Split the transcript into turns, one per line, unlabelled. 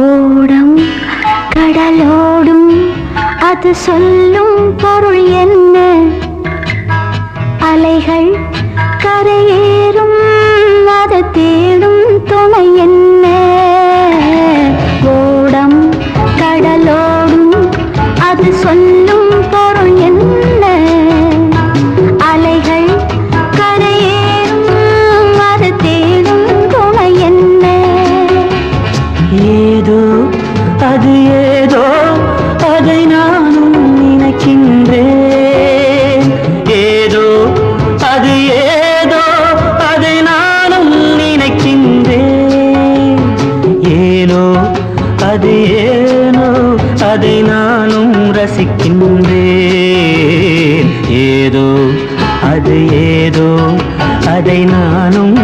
ஓடம் கடலோடும் அது சொல்லும் பொருள் என்ன? அலைகள் கரையேறும் அது தேடும் துணை என்ன? ஓடம் கடலோடும் அது சொல்லும் பொருள் என்ன? அலைகள் கரையேறும் அது தேடும் துணை என்ன?
ஏதோ அது ஏதோ அதை நானும் நினைக்கின்றேன். ஏதோ அது ஏதோ அதை நானும் நினைக்கின்றேன். ஏனோ அது ஏனோ அதை நானும் ரசிக்கின்றேன். ஏதோ அது ஏதோ அதை நானும்